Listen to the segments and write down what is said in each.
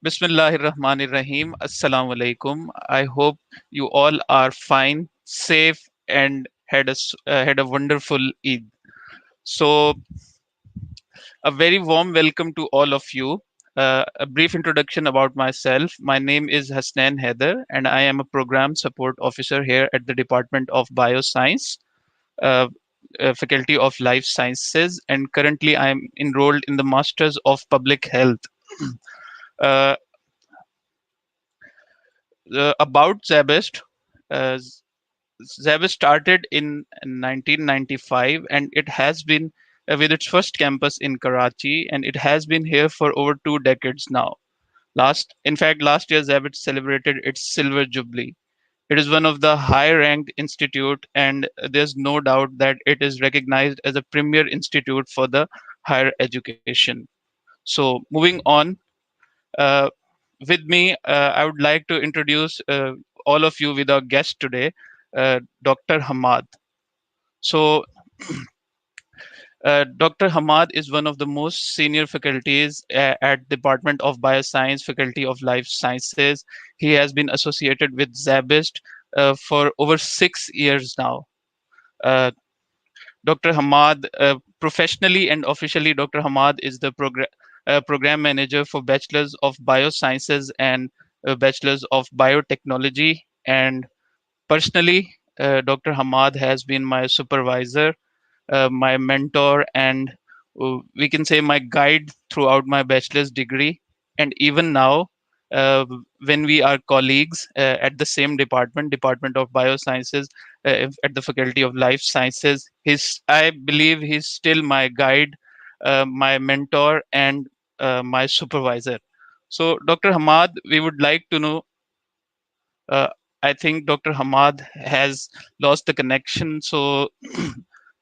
Bismillahirrahmanirrahim. Assalamu alaikum. I hope you all are fine, safe, and had a wonderful Eid. So, a very warm welcome to all of you. A brief introduction about myself. My name is Hassnain Haider, and I am a program support officer here at the Department of Bioscience, uh, Faculty of Life Sciences, and currently I am enrolled in the Masters of Public Health. Uh, about 𝗟𝗏𝗃, uh, 𝗟𝗏𝗃 started in 1995 and it has been with its first campus in Karachi, and it has been here for over 2 decades now. Last year 𝗟𝗏𝗃 celebrated its silver jubilee. It is one of the high-ranked institute, and there's no doubt that it is recognized as a premier institute for the higher education. So moving on, uh, with me, I would like to introduce all of you with our guest today, Dr. Hammad. So, Dr. Hammad is one of the most senior faculties at Department of Bioscience, Faculty of Life Sciences. He has been associated with SZABIST for over 6 years now. Uh, Dr. Hammad, professionally and officially, Dr. Hammad is the program manager for Bachelors of Biosciences and Bachelors of Biotechnology. And personally, Dr. Hammad has been my supervisor, my mentor, and we can say my guide throughout my bachelor's degree. And even now, uh, when we are colleagues at the same Department of Biosciences, at the Faculty of Life Sciences, I believe he's still my guide, my mentor, and my supervisor. So, Dr. Hamad, we would like to know. Uh, I think Dr. Hamad has lost the connection. So,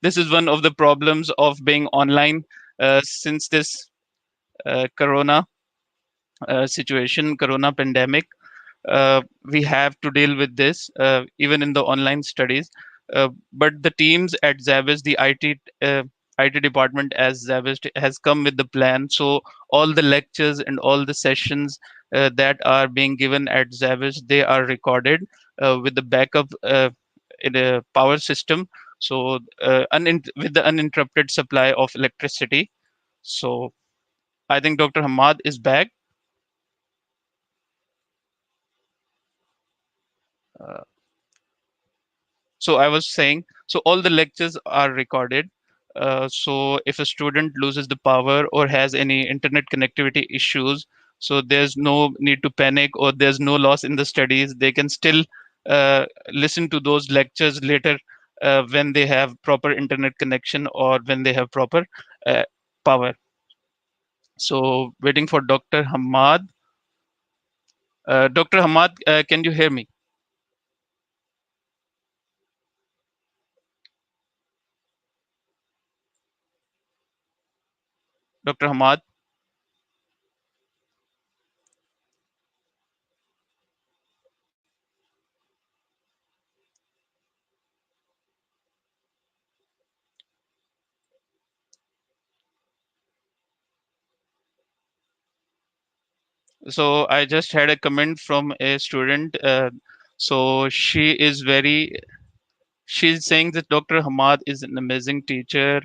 this is one of the problems of being online since this corona situation, corona pandemic. We have to deal with this even in the online studies. But the teams at 𝗟𝗏𝗃, the IT department as 𝗟𝗏𝗃 has come with the plan. So all the lectures and all the sessions that are being given at 𝗟𝗏𝗃, they are recorded with the backup in a power system. So with the uninterrupted supply of electricity. So I think Dr. Hamad is back. Uh, So I was saying, so all the lectures are recorded. So if a student loses the power or has any internet connectivity issues, so there's no need to panic or there's no loss in the studies. They can still listen to those lectures later when they have proper internet connection or when they have proper uh, power. So waiting for Dr. Hamad. Dr. Hamad, can you hear me? Dr. Hamad? So I just had a comment from a student. So she's saying that Dr. Hamad is an amazing teacher.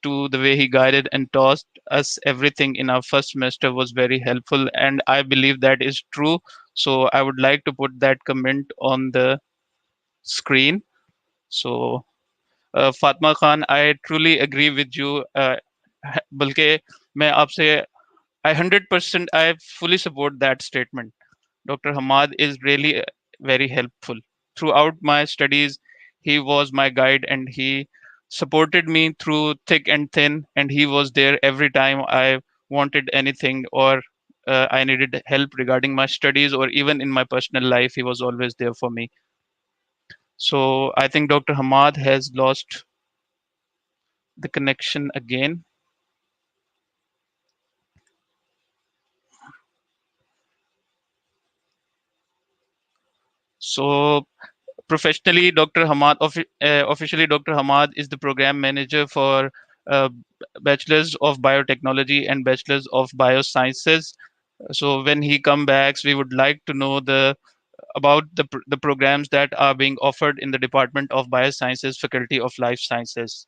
To the way he guided and taught us everything in our first semester was very helpful, and I believe that is true. So I would like to put that comment on the screen. So Fatma Khan, I truly agree with you. बल्कि मैं आपसे I 100% I fully support that statement. Dr. Hamad is really very helpful. Throughout my studies, he was my guide and he supported me through thick and thin. And he was there every time I wanted anything or I needed help regarding my studies or even in my personal life. He was always there for me. So I think Dr. Hamad has lost the connection again. So professionally, officially, Dr. Hamad is the program manager for uh, Bachelors of Biotechnology and Bachelors of Biosciences. So when he come back, we would like to know the about the programs that are being offered in the Department of Biosciences, Faculty of Life Sciences.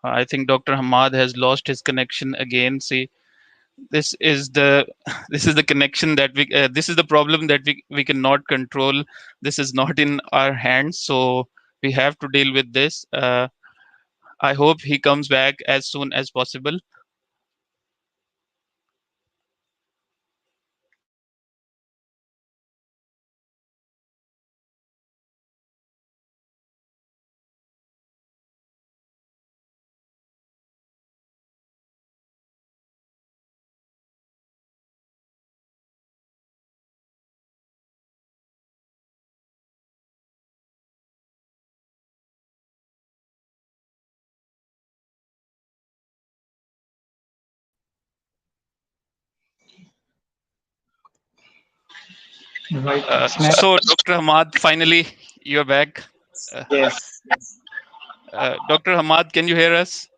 I think Dr. Hammad has lost his connection again. See, this is the this is the connection that we this is the problem that we cannot control. This is not in our hands, so we have to deal with this. I hope he comes back as soon as possible. Right. So Dr. Hamad, finally you're back. uh, Yes. Dr. Hamad, can you hear us?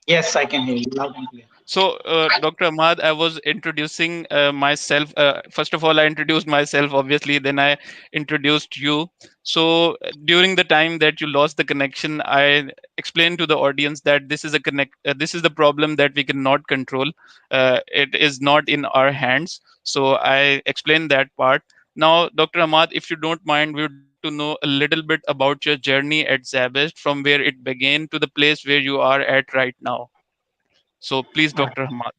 Yes, I can hear you loud and clear. So, Dr. Ahmad, I was introducing myself. First of all, I introduced myself, obviously, then I introduced you. So, during the time that you lost the connection, I explained to the audience that this is the problem that we cannot control. It is not in our hands. So, I explained that part. Now, Dr. Ahmad, if you don't mind, we would like to know a little bit about your journey at SZABIST from where it began to the place where you are at right now. So, please, Uh, Dr. Ahmad.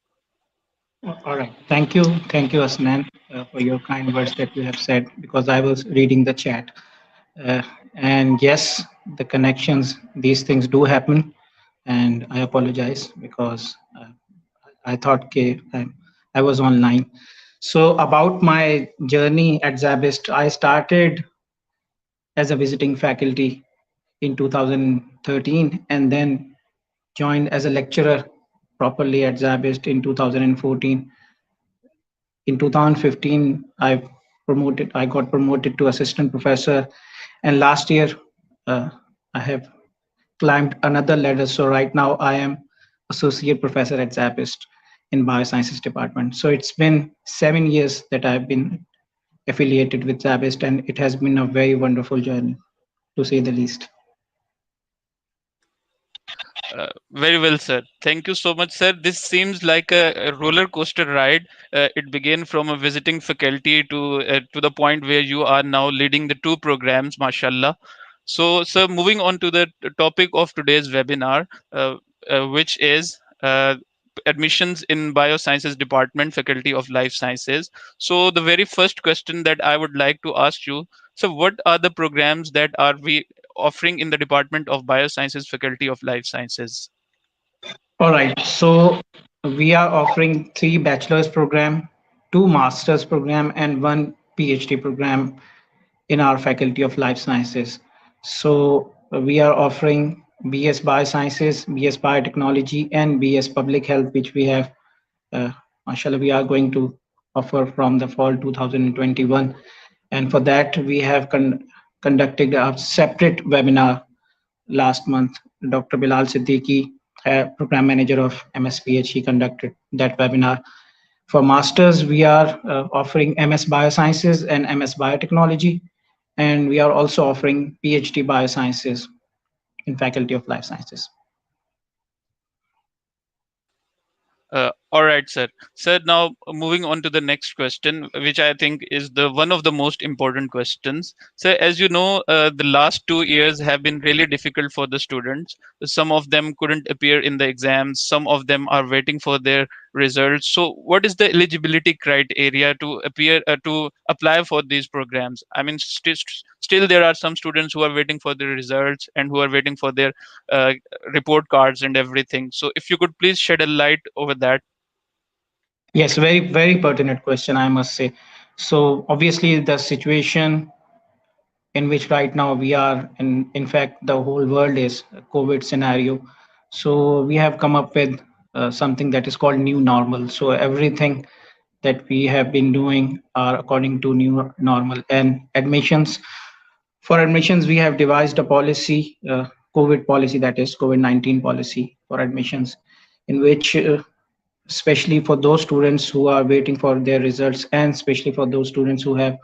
all right. Thank you, Hassnain, for your kind words that you have said because I was reading the chat. Uh, and yes, the connections, these things do happen, and I apologize because I thought I was online. So about my journey at Zabist, I started as a visiting faculty in 2013 and then joined as a lecturer properly at Zabist in 2014. In 2015, I got promoted to assistant professor, and last year uh, I have climbed another ladder. So right now I am associate professor at Zabist in Biosciences Department. So it's been 7 years that I've been affiliated with Zabist, and it has been a very wonderful journey, to say the least. Very well, sir. Thank you so much, sir. This seems like a roller coaster ride. It began from a visiting faculty to the point where you are now leading the two programs, mashallah. So, sir, moving on to the topic of today's webinar, which is admissions in Biosciences Department, Faculty of Life Sciences. So, the very first question that I would like to ask you, so what are the programs that are we offering in the Department of Biosciences, Faculty of Life Sciences? All right. So we are offering three bachelor's program, two master's program, and one PhD program in our Faculty of Life Sciences. So we are offering BS Biosciences, BS Biotechnology, and BS Public Health, which we have, uh, mashallah, we are going to offer from the fall 2021. And for that, we have conducted a separate webinar last month. Dr. 𝗚𝗚𝗚𝗚𝗚, program manager of MSPH, he conducted that webinar. For masters, we are offering MS Biosciences and MS Biotechnology, and we are also offering PhD Biosciences in Faculty of Life Sciences. All right, sir. Sir, now moving on to the next question, which I think is the one of the most important questions. Sir, as you know, the last 2 years have been really difficult for the students. Some of them couldn't appear in the exams. Some of them are waiting for their results. So, what is the eligibility criteria to appear to apply for these programs? I mean, still there are some students who are waiting for their results and who are waiting for their uh, report cards and everything. So, if you could please shed a light over that. Yes, very pertinent question, I must say. So obviously, the situation in which right now we are, in fact, the whole world is a COVID scenario. So we have come up with something that is called new normal. So everything that we have been doing are according to new normal. And admissions, for admissions, we have devised a policy, COVID policy, that is COVID-19 policy for admissions, in which especially for those students who are waiting for their results, and especially for those students who have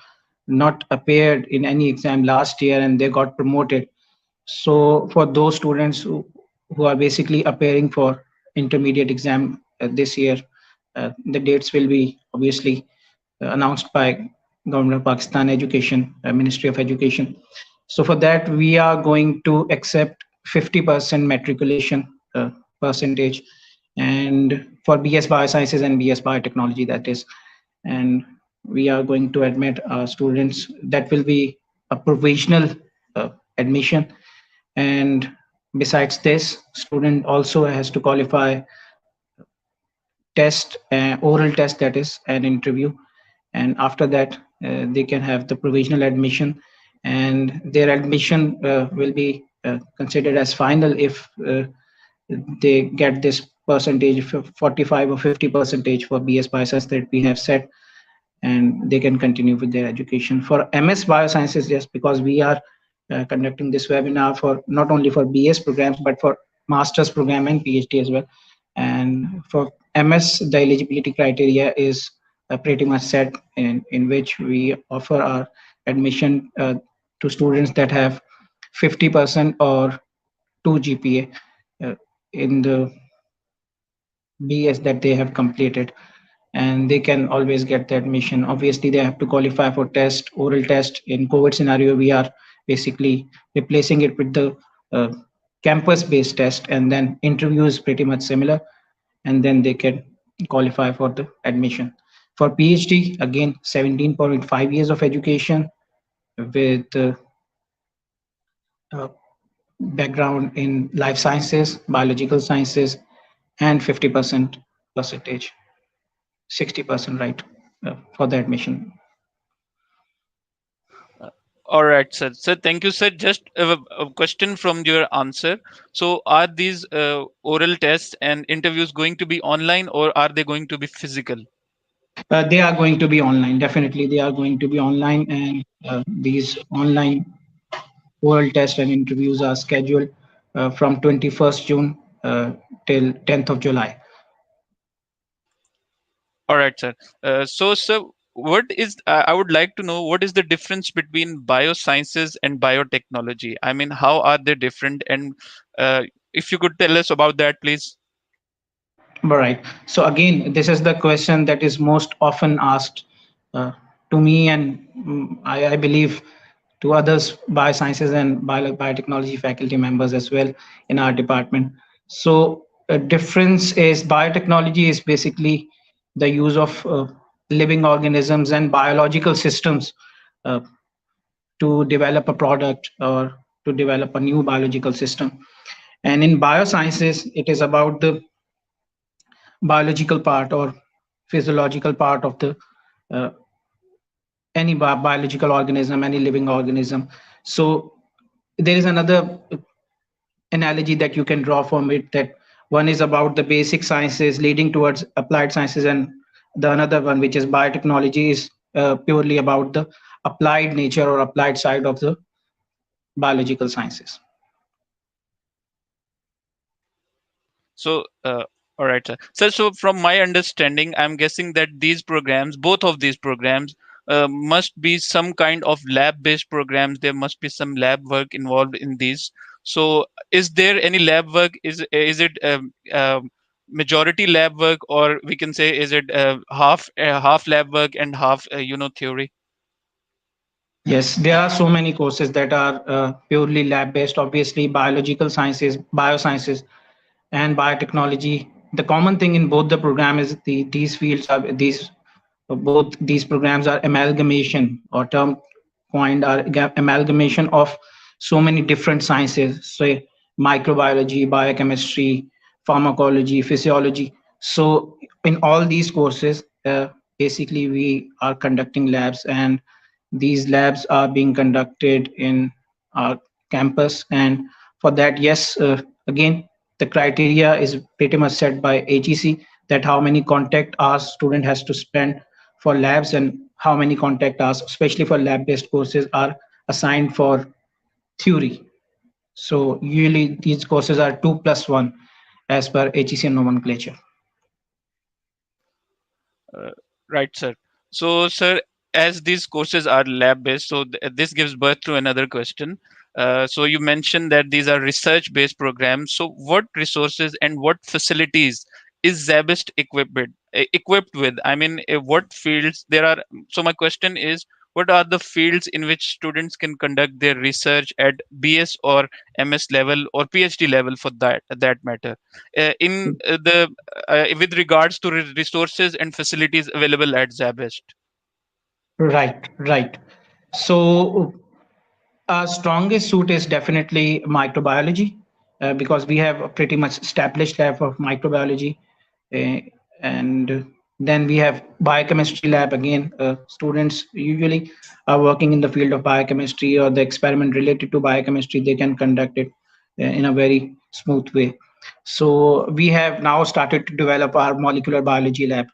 not appeared in any exam last year and they got promoted. So for those students who are basically appearing for intermediate exam this year, the dates will be obviously announced by Government of Pakistan Education, Ministry of Education. So for that, we are going to accept 50% matriculation percentage, and for BS Biosciences and BS Biotechnology, that is. And we are going to admit students. That will be a provisional admission. And besides this, student also has to qualify test, oral test, that is an interview. And after that, they can have the provisional admission, and their admission will be considered as final if they get this percentage, 45 or 50 percentage for BS Biosciences that we have set, and they can continue with their education. For MS Biosciences, yes, because we are conducting this webinar for not only for BS programs but for master's program and PhD as well. And for MS, the eligibility criteria is pretty much set, in which we offer our admission to students that have 50% or 2 GPA in the BS that they have completed, and they can always get the admission. Obviously, they have to qualify for test, oral test. In COVID scenario, we are basically replacing it with the uh, campus-based test, and then interview is pretty much similar, and then they can qualify for the admission. For PhD, again, 17.5 years of education with uh, background in life sciences, biological sciences, and 50% percentage, 60%, right, for the admission. All right, sir. Sir, thank you, sir. Just a question from your answer. So, are these oral tests and interviews going to be online, or are they going to be physical? They are going to be online. Definitely, they are going to be online, and these online oral tests and interviews are scheduled from 21st June till 10th of July. All right, sir. So, sir, what is I would like to know what is the difference between biosciences and biotechnology? I mean, how are they different? And if you could tell us about that, please. Right. So again, this is the question that is most often asked uh, to me, and I believe to others, biosciences and biotechnology faculty members as well in our department. So a difference is biotechnology is basically the use of living organisms and biological systems uh, to develop a product or to develop a new biological system. And in biosciences, it is about the biological part or physiological part of the uh, any biological organism, any living organism. So there is another analogy that you can draw from it, that one is about the basic sciences leading towards applied sciences, and the another one, which is biotechnology, is purely about the applied nature or applied side of the biological sciences. So, all right, sir. Sir, so from my understanding, I'm guessing that these programs, both of these programs, must be some kind of lab-based programs. There must be some lab work involved in these. So, is there any lab work? Is it majority lab work, or we can say is it half lab work and half theory? Yes, there are so many courses that are purely lab based. Obviously, biological sciences, biosciences, and biotechnology. The common thing in both the program is these fields are these both these programs are amalgamation, or term coined are amalgamation of so many different sciences, say microbiology, biochemistry, pharmacology, physiology. So in all these courses, basically we are conducting labs, and these labs are being conducted in our campus. And for that, yes, again, The criteria is pretty much set by HEC, that how many contact hours student has to spend for labs and how many contact hours, especially for lab-based courses, are assigned for theory. So usually these courses are 2+1 as per HEC nomenclature. Uh, right, sir. So, sir, as these courses are lab based, so this gives birth to another question. So, you mentioned that these are research based programs. So, what resources and what facilities is SZABIST equipped with? I mean, what fields there are? So, my question is, what are the fields in which students can conduct their research at BS or MS level or PhD level for that matter? In the With regards to resources and facilities available at SZABIST. Right, right. So our strongest suit is definitely microbiology, because we have a pretty much established lab of microbiology, uh, and then we have biochemistry lab. Again, students usually are working in the field of biochemistry or the experiment related to biochemistry. They can conduct it in a very smooth way. So we have now started to develop our molecular biology lab.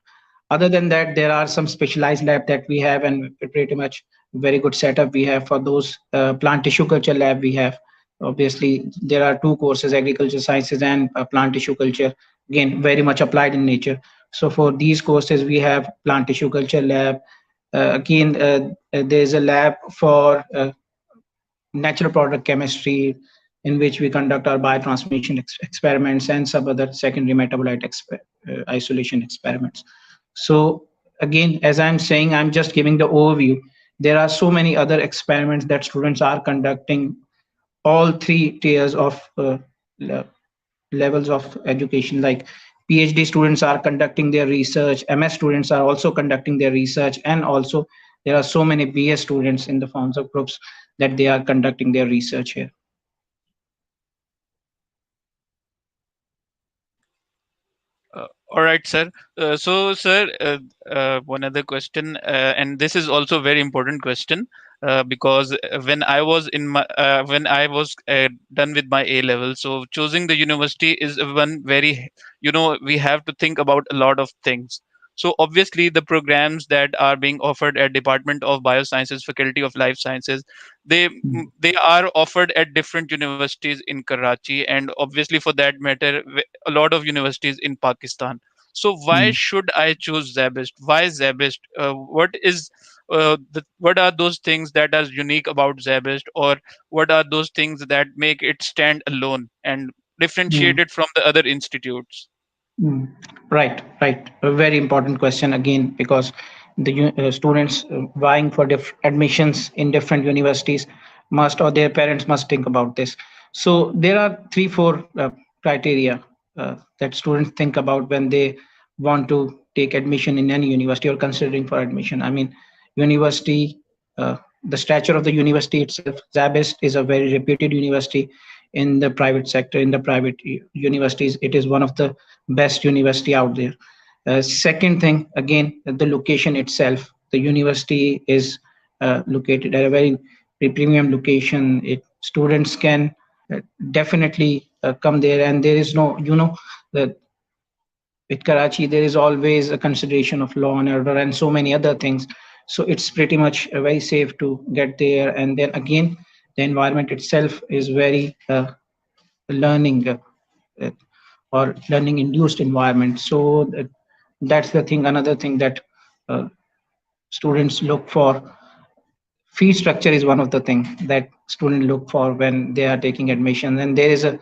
Other than that, there are some specialized lab that we have, and pretty much very good setup we have for those. Plant tissue culture lab we have. Obviously, there are two courses: agriculture sciences and plant tissue culture. Again, very much applied in nature. So for these courses, we have plant tissue culture lab. There is a lab for natural product chemistry, in which we conduct our biotransformation experiments and some other secondary metabolite isolation experiments. So again, as I'm saying, I'm just giving the overview. There are so many other experiments that students are conducting, all three tiers of levels of education. Like PhD students are conducting their research, MS students are also conducting their research, and also there are so many BS students in the forms of groups that they are conducting their research here. All right, sir. So, sir, one other question, and this is also a very important question, because when I was done with my A level, so choosing the university is one very, we have to think about a lot of things. So obviously, the programs that are being offered at Department of Biosciences, Faculty of Life Sciences, they they are offered at different universities in Karachi, and obviously, for that matter, a lot of universities in Pakistan. So why Mm. should I choose SZABIST? Why SZABIST? What are those things that are unique about SZABIST, or what are those things that make it stand alone and differentiate Mm. it from the other institutes? Mm. Right, right. A very important question again, because the students vying for admissions in different universities must, or their parents must think about this. So there are three, four criteria that students think about when they want to take admission in any university or considering for admission. I mean, university, the stature of the university itself. ZABIST is a very reputed university in the private sector, in the private universities. It is one of the best university out there. Second thing, again, the location itself. The university is located at a very premium location. Students can definitely come there, and there is no, the with Karachi, there is always a consideration of law and order and so many other things. So it's pretty much very safe to get there. And then again, the environment itself is very learning uh, or learning induced environment. So that's the thing. Another thing that uh, students look for, fee structure is one of the things that students look for when they are taking admission. And there is a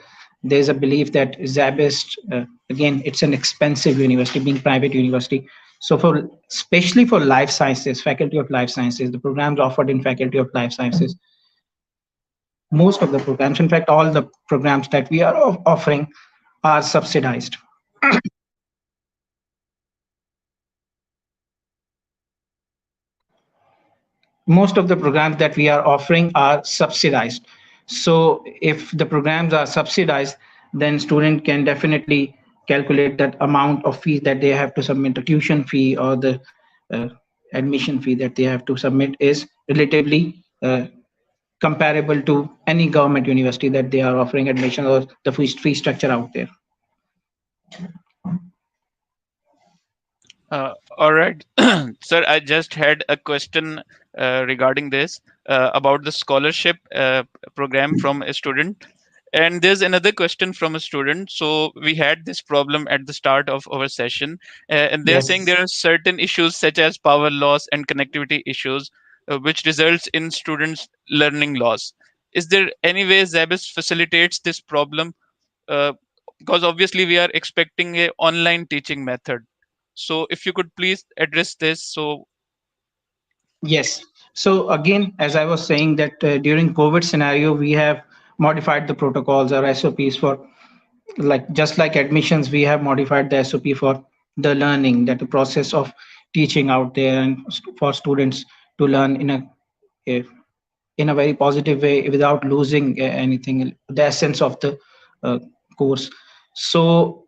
belief that ZABIST, again, it's an expensive university, being private university. So for, especially for life sciences, faculty of life sciences, the programs offered in faculty of life sciences, most of the programs, in fact all the programs that we are offering, are subsidized. Most of the programs that we are offering are subsidized. So if the programs are subsidized, then student can definitely calculate that amount of fees that they have to submit. The tuition fee or the uh, admission fee that they have to submit is relatively comparable to any government university that they are offering admission or the fee structure out there. All right, sir. I just had a question regarding this about the scholarship program from a student. And there's another question from a student. So we had this problem at the start of our session, and they're saying Yes. there are certain issues such as power loss and connectivity issues, which results in students' learning loss. Is there any way Zabis facilitates this problem? Uh, because obviously we are expecting a online teaching method. So if you could please address this. So Yes. So again, as I was saying that during COVID scenario, we have modified the protocols or SOPs for like just like admissions, we have modified the SOP for the learning, that the process of teaching out there and for students to learn a in a very positive way without losing anything, the essence of the uh, course. So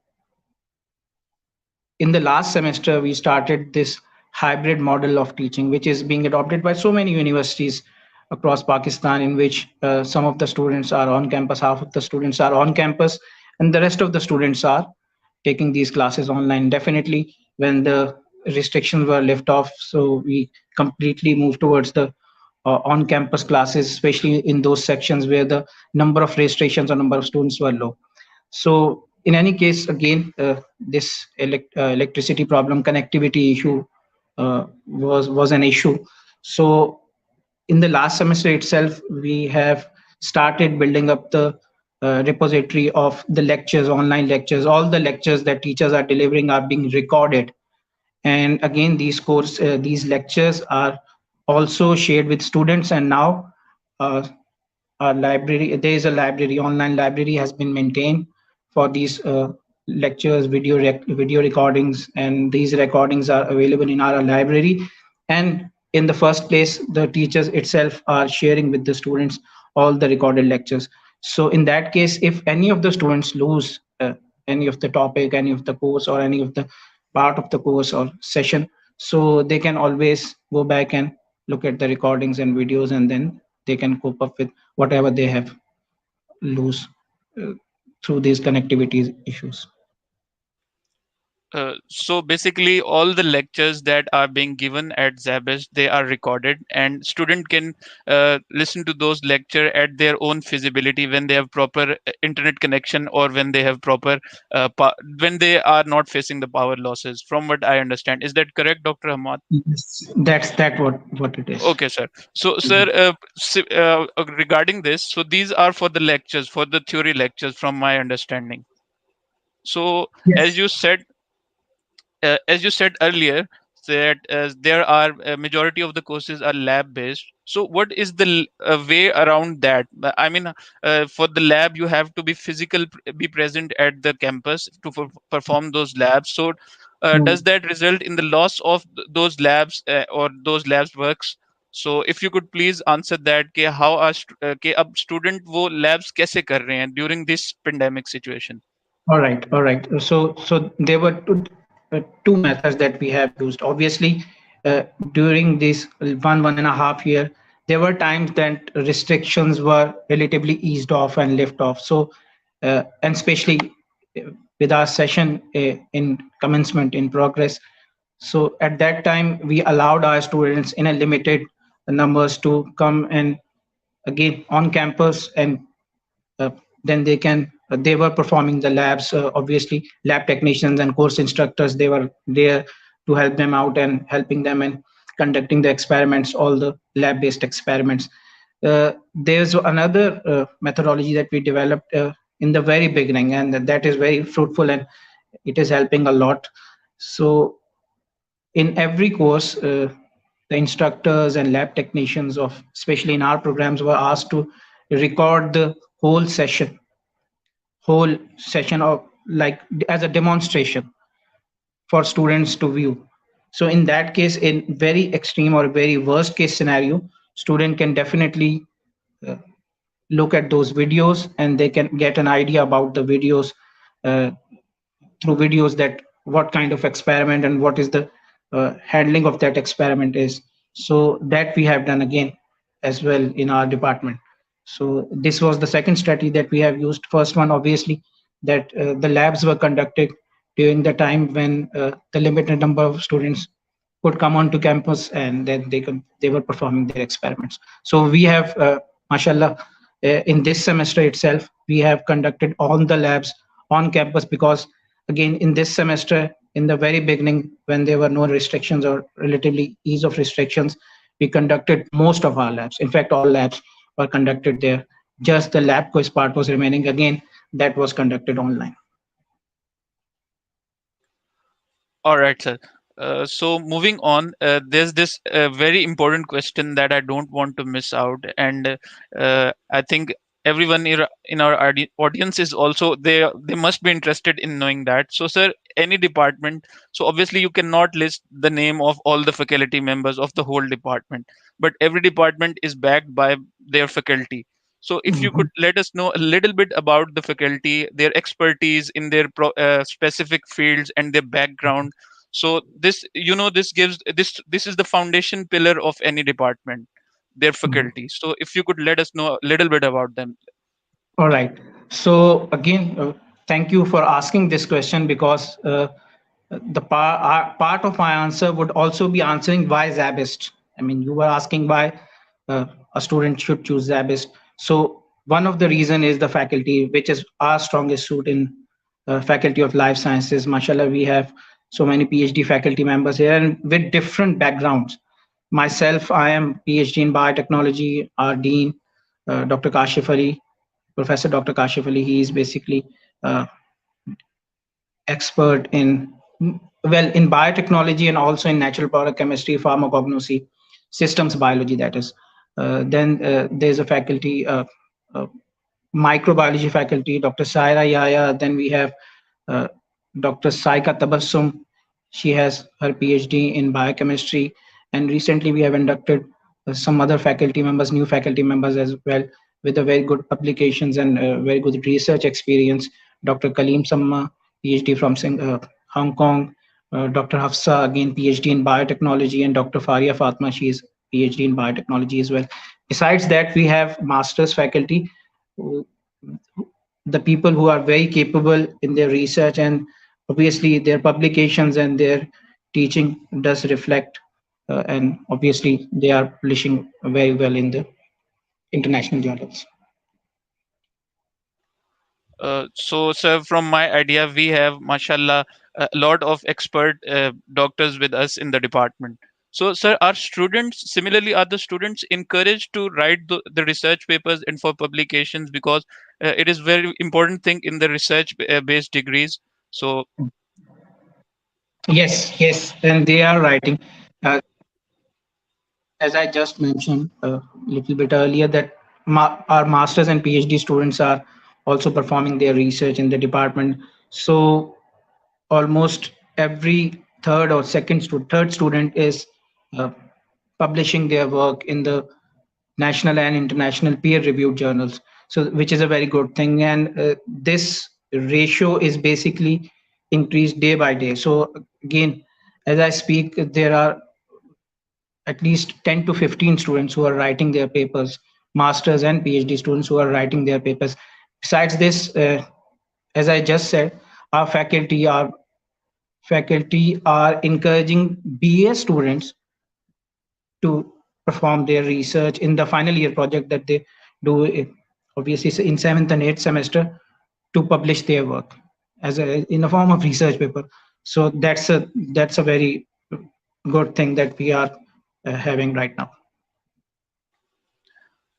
in the last semester, we started this hybrid model of teaching, which is being adopted by so many universities across Pakistan, in which some of the students are on campus, half of the students are on campus, and the rest of the students are taking these classes online. Definitely, when the restrictions were lifted off, so we completely moved towards the on campus classes, especially in those sections where the number of registrations or number of students were low. So in any case, again, this electricity problem, connectivity issue was an issue. So in the last semester itself, we have started building up the repository of the lectures, online lectures. All the lectures that teachers are delivering are being recorded, and again these lectures are also shared with students. And now uh, our library, there is a library, online library has been maintained for these lectures, video recordings, and these recordings are available in our library. And in the first place, the teachers itself are sharing with the students all the recorded lectures. So in that case, if any of the students lose any of the topic, any of the course, or any of the part of the course or session, so they can always go back and look at the recordings and videos, and then they can cope up with whatever they have lose uh, through these connectivity issues. so basically, all the lectures that are being given at Zabis, they are recorded, and student can listen to those lecture at their own feasibility when they have proper internet connection, or when they have proper when they are not facing the power losses. From what I understand, is that correct, Dr. Ahmad? Yes, that's what it is. Okay, sir. So, sir, regarding this, so these are for the lectures, for the theory lectures, from my understanding. So, as Yes. you said, earlier, that there are a majority of the courses are lab based. So what is the way around that? I mean, for the lab you have to be be present at the campus to perform those labs. So does Mm. that result in the loss of those labs, or those labs works? So if you could please answer that, कि how are कि अब student वो labs कैसे कर रहे हैं during this pandemic situation? All right, all right. So there were two methods that we have used. Obviously, during this 1.5 year, there were times that restrictions were relatively eased off and lift off. So, and especially with our session in commencement in progress. So at that time, we allowed our students in a limited numbers to come and again on campus, and uh, then they were performing the labs. Obviously, lab technicians and course instructors, they were there to help them out and helping them in conducting the experiments, all the lab based experiments. There's another methodology that we developed in the very beginning, and that is very fruitful, and it is helping a lot. So in every course, the instructors and lab technicians of, especially in our programs, were asked to record the whole session of like as a demonstration for students to view. So in that case, in very extreme or very worst case scenario, student can definitely uh, look at those videos, and they can get an idea about the videos, uh, through videos, that what kind of experiment and what is the handling of that experiment is. So that we have done again. as well in our department. So this was the second strategy that we have used. First one, obviously, that the labs were conducted during the time when the limited number of students could come onto campus, and then they were performing their experiments. So we have, mashallah, in this semester itself, we have conducted all the labs on campus, because again, in this semester, in the very beginning, when there were no restrictions or relatively ease of restrictions, we conducted most of our labs. In fact, all labs were conducted there. Just the lab quiz part was remaining. Again, that was conducted online. All right, sir. So moving on, there's this very important question that I don't want to miss out, and I think everyone in our audience is also they must be interested in knowing that. So, sir, any department. So obviously, you cannot list the name of all the faculty members of the whole department, but every department is backed by their faculty. So, if you Mhm. could let us know a little bit about the faculty, their expertise in their specific fields and their background. So this, this gives this is the foundation pillar of any department, their Mhm. faculty. So if you could let us know a little bit about them. All right. So again, thank you for asking this question, because part of my answer would also be answering why SZABIST. I mean, you were asking why a student should choose SZABIST. So one of the reason is the faculty, which is our strongest suit in Faculty of Life Sciences. Mashallah, we have so many PhD faculty members here, and with different backgrounds. Myself, I am PhD in biotechnology. Our dean, Dr. 𝗙𝗺𝗻𝗙, Professor Dr. 𝗙𝗺𝗻𝗙, he is basically uh, expert in, well, in biotechnology and also in natural product chemistry, pharmacognosy, systems biology, that is. Then there's a faculty, uh, microbiology faculty, Dr. Saira Yaya. Then we have uh, Dr. 𝗪𝗏𝗏𝗡. She has her PhD in biochemistry, and recently we have inducted some other faculty members, new faculty members as well, with a very good publications and very good research experience. Dr. Kaleem Samma, PhD from Hong Kong. Dr. Hafsa, again PhD in biotechnology, and Dr. Faria Fatma, she is PhD in biotechnology as well. Besides that, we have master's faculty, the people who are very capable in their research, and obviously their publications and their teaching does reflect, and obviously they are publishing very well in the international journals. So, sir, from my idea, we have, mashallah, a lot of expert doctors with us in the department. So, sir, are the students encouraged to write the research papers and for publications, because it is very important thing in the research based degrees. So, Yes, yes, and they are writing. Uh, as I just mentioned a little bit earlier, that our masters and PhD students are also performing their research in the department. So almost every third student is uh, publishing their work in the national and international peer reviewed journals, so which is a very good thing. And this ratio is basically increased day by day. So again, as I speak, there are at least 10 to 15 students who are writing their papers, masters and PhD students who are writing their papers. Besides this, as I just said, our faculty are encouraging BA students to perform their research in the final year project that they do, obviously in seventh and eighth semester, to publish their work as in a form of research paper. So that's a very good thing that we are having right now.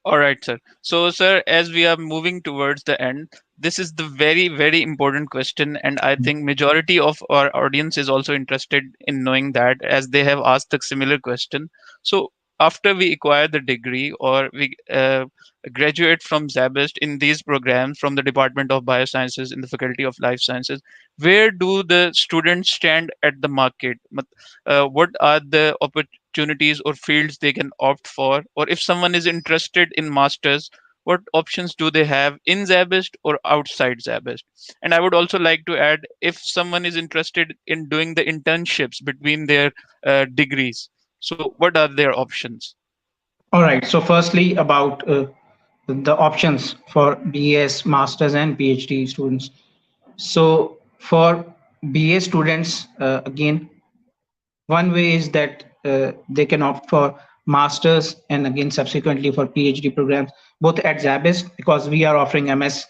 all right, sir. So, sir, as we are moving towards the end, this is the very, very important question, and I think majority of our audience is also interested in knowing that, as they have asked a similar question. So, after we acquire the degree or we graduate from SZABIST in these programs from the Department of Biosciences in the Faculty of Life Sciences, where do the students stand at the market? What are the opportunities or fields they can opt for? Or if someone is interested in masters, what options do they have in SZABIST or outside SZABIST? And I would also like to add, if someone is interested in doing the internships between their degrees, so what are their options? All right. So, firstly, about the options for BS, Masters, and PhD students. So, for BA students, again, one way is that they can opt for Masters and again subsequently for PhD programs, both at SZABIST because we are offering MS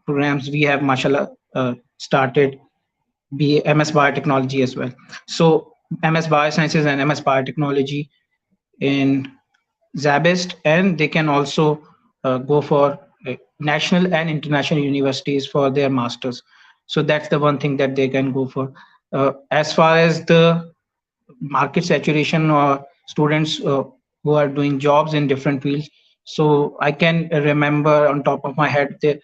programs. We have, mashallah, started MS Biotechnology as well. So, MS Biosciences and MS Biotechnology in SZABIST, and they can also go for national and international universities for their masters. So that's the one thing that they can go for. As far as the market saturation or students who are doing jobs in different fields, so I can remember on top of my head that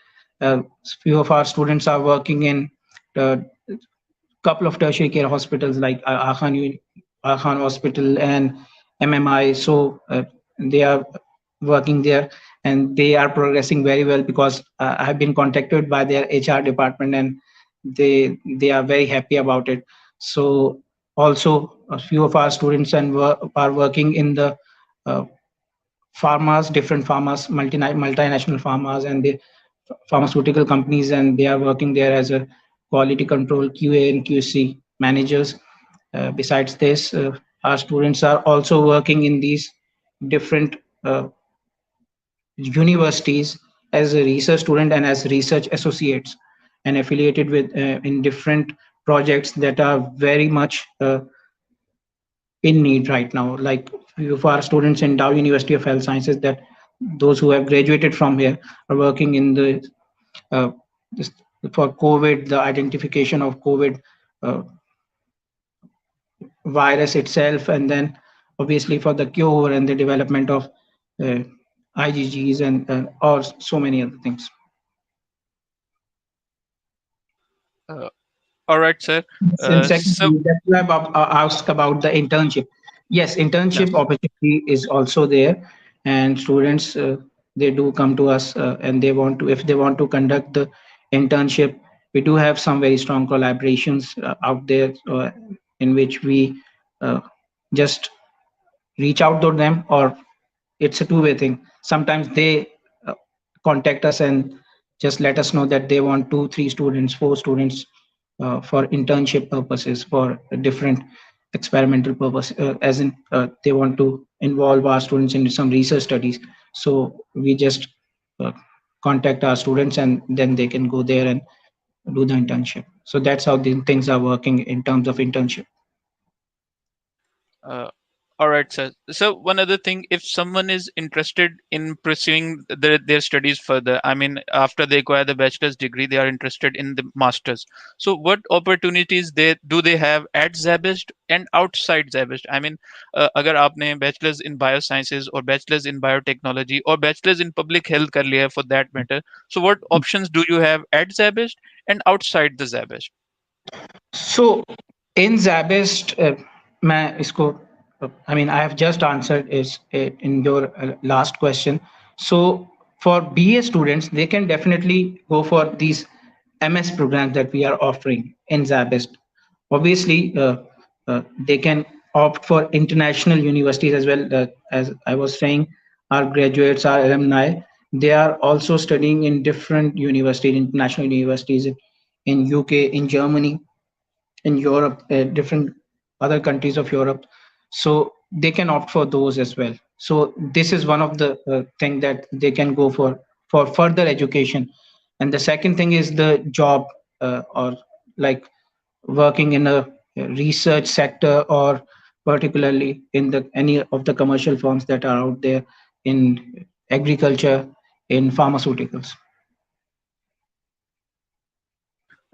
few of our students are working in uh, couple of tertiary care hospitals like Khan Hospital and MMI. So they are working there and they are progressing very well because I have been contacted by their HR department and they are very happy about it. So also a few of our students and are working in the uh, pharmas, different pharmas, multinational pharmas, and the pharmaceutical companies, and they are working there as a quality control QA and QC managers. Besides this, our students are also working in these different universities as a research student and as research associates and affiliated with in different projects that are very much in need right now. Like few of our students in Dow University of Health Sciences, that those who have graduated from here are working in the uh, this, for COVID, the identification of COVID uh, virus itself, and then obviously for the cure and the development of uh, IgGs and or so many other things. Uh, all right, sir. And So secondly, that's why I asked about the internship. Yes, internship yes. opportunity is also there, and students they do come to us and they want to, if they want to conduct the internship, we do have some very strong collaborations out there in which we uh, just reach out to them, or it's a two-way thing. Sometimes they uh, contact us and just let us know that they want two, three students, four students for internship purposes, for different experimental purpose, as in they want to involve our students in some research studies. So we just uh, contact our students and then they can go there and do the internship. So that's how the things are working in terms of internship. Uh, all right, sir. So one other thing, if someone is interested in pursuing their studies further, I mean, after they acquire the bachelor's degree, they are interested in the master's. So what opportunities they have at SZABIST and outside SZABIST? I mean, अगर आपने bachelor's in biosciences or bachelor's in biotechnology or bachelor's in public health कर लिया है for that matter, so what options do you have at SZABIST and outside the SZABIST? So in Zabist, मैं इसको I mean I have just answered is in your last question. So for BA students, they can definitely go for these MS programs that we are offering in Zabist. Obviously, they can opt for international universities as well. As I was saying, our graduates, our alumni, they are also studying in different universities, international universities in UK, in Germany, in Europe, different other countries of Europe. So they can opt for those as well. So this is one of the thing that they can go for further education. And the second thing is the job or like working in a research sector or particularly in the any of the commercial firms that are out there in agriculture, in pharmaceuticals.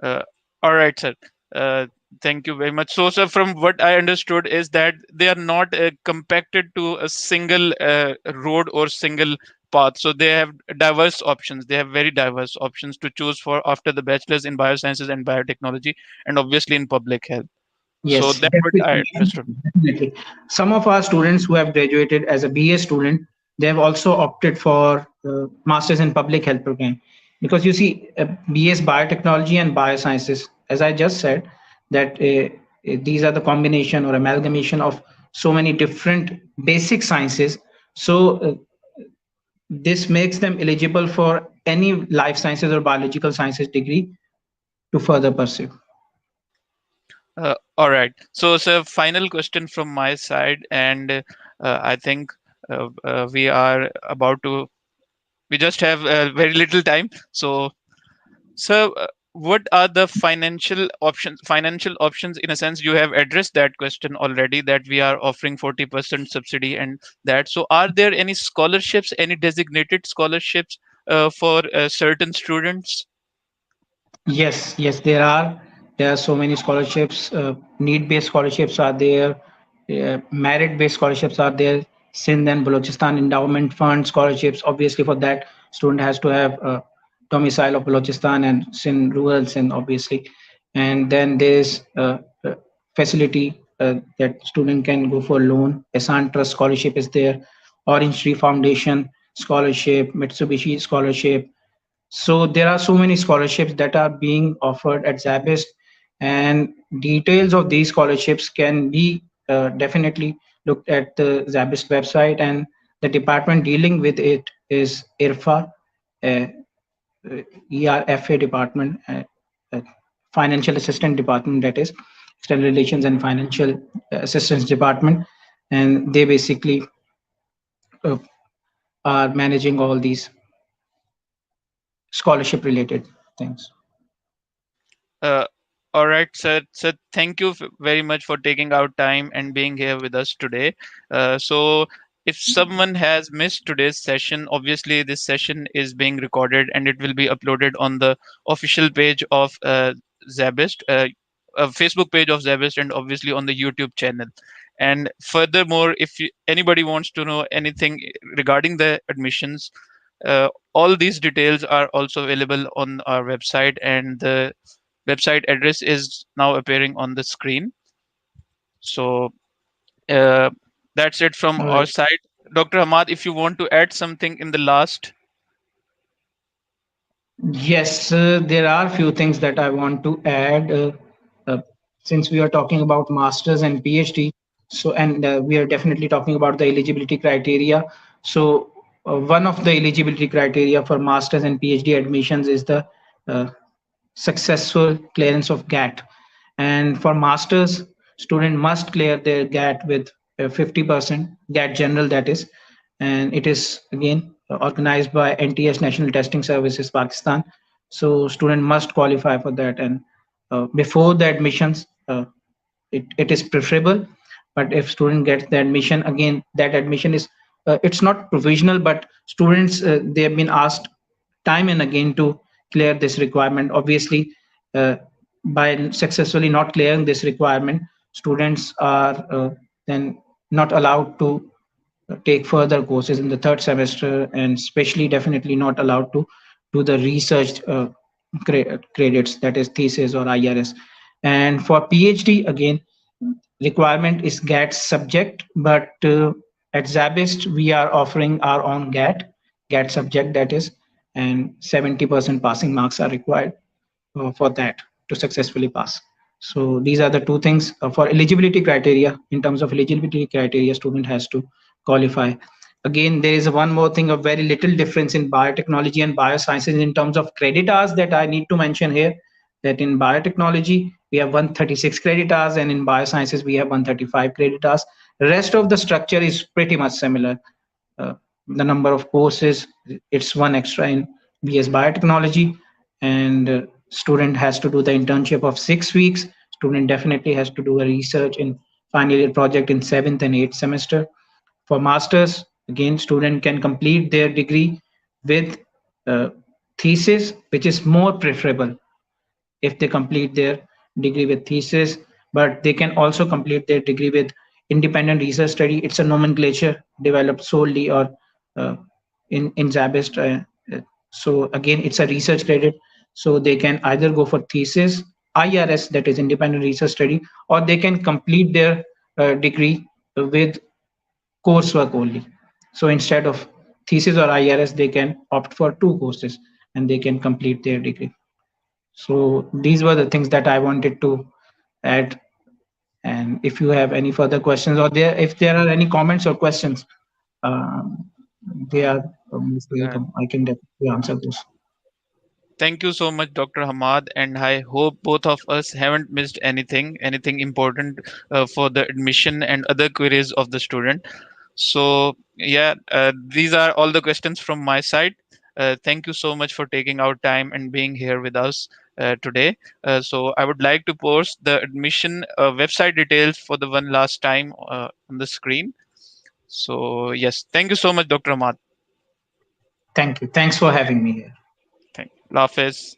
Uh, all right, sir. Uh, Thank you very much. So, sir, from what I understood is that they are not compacted to a single road or single path. So they have diverse options. They have very diverse options to choose for after the bachelor's in biosciences and biotechnology, and obviously in public health. So Yes, that's what I definitely, understood. definitely. Some of our students who have graduated as a BA student, they have also opted for Masters in Public Health program. Because you see, BS Biotechnology and Biosciences, as I just said, that these are the combination or amalgamation of so many different basic sciences, So this makes them eligible for any life sciences or biological sciences degree to further pursue. All right. So, sir, final question from my side, and I think we are about to. We just have very little time. So, sir, what are the financial options? Financial options, in a sense, you have addressed that question already. That we are offering 40% subsidy, and that. So, are there any scholarships, any designated scholarships for certain students? Yes, yes, there are. There are so many scholarships. Need-based scholarships are there. Merit-based scholarships are there. Sindh and Balochistan Endowment Fund scholarships. Obviously, for that, student has to have a domicile of Balochistan and Sindh, rural Sindh, obviously. And then there's facility that student can go for loan. Ehsan Trust scholarship is there. Orange Tree Foundation scholarship, Mitsubishi scholarship, so there are so many scholarships that are being offered at SZABIST, and details of these scholarships can be definitely looked at the SZABIST website, and the department dealing with it is IRFA, ERFA department, financial assistant department, that is external relations and financial assistance department, and they basically uh, are managing all these scholarship related things. Uh, all right, sir. Sir, thank you very much for taking out time and being here with us today. So, if someone has missed today's session, obviously this session is being recorded and it will be uploaded on the official page of SZABIST, Facebook page of SZABIST, and obviously on the YouTube channel. And furthermore, if anybody wants to know anything regarding the admissions, all these details are also available on our website, and the website address is now appearing on the screen. So uh, that's it from All our right. side. Dr. Ahmad, if you want to add something in the last. Yes, there are few things that I want to add. Uh, since we are talking about masters and PhD, so and we are definitely talking about the eligibility criteria. So one of the eligibility criteria for masters and PhD admissions is the uh, successful clearance of GAT. And for masters, student must clear their GAT with 50% GAT general, that is, and it is again organized by NTS, National Testing Services Pakistan. So student must qualify for that, and before the admissions, it is preferable. But if student gets the admission, again that admission is it's not provisional, but students they have been asked time and again to clear this requirement. Obviously, uh, by successfully not clearing this requirement, students are then not allowed to take further courses in the third semester, and especially definitely not allowed to do the research credits, that is thesis or IRS. And for PhD, again, requirement is GAT subject, but at SZABIST we are offering our own GAT subject, that is, and 70% passing marks are required for that to successfully pass. So these are the two things for eligibility criteria. In terms of eligibility criteria, student has to qualify. Again, there is one more thing, a very little difference in biotechnology and biosciences in terms of credit hours that I need to mention here. That in biotechnology we have 136 credit hours, and in biosciences we have 135 credit hours. The rest of the structure is pretty much similar. uh, the number of courses, it's one extra in BS biotechnology, and student has to do the internship of 6 weeks. Student definitely has to do a research in final year project in 7th and 8th semester. For masters, again student can complete their degree with uh, thesis, which is more preferable if they complete their degree with thesis, but they can also complete their degree with independent research study. It's a nomenclature developed solely or uh, in SZABIST. So again, it's a research credit. So they can either go for thesis, IRS, that is independent research study, or they can complete their degree with coursework only. So instead of thesis or IRS, they can opt for two courses and they can complete their degree. So these were the things that I wanted to add. And if you have any further questions, or there, if there are any comments or questions. um, they are most Yeah. welcome. I can definitely answer those. Thank you so much, Dr. Hamad, and I hope both of us haven't missed anything important for the admission and other queries of the student. So, yeah, these are all the questions from my side. Thank you so much for taking our time and being here with us today. So, I would like to post the admission website details for the one last time on the screen. So, yes, thank you so much, Dr. Hamad. Thank you. Thanks for having me here. Thank you. Allah Hafiz.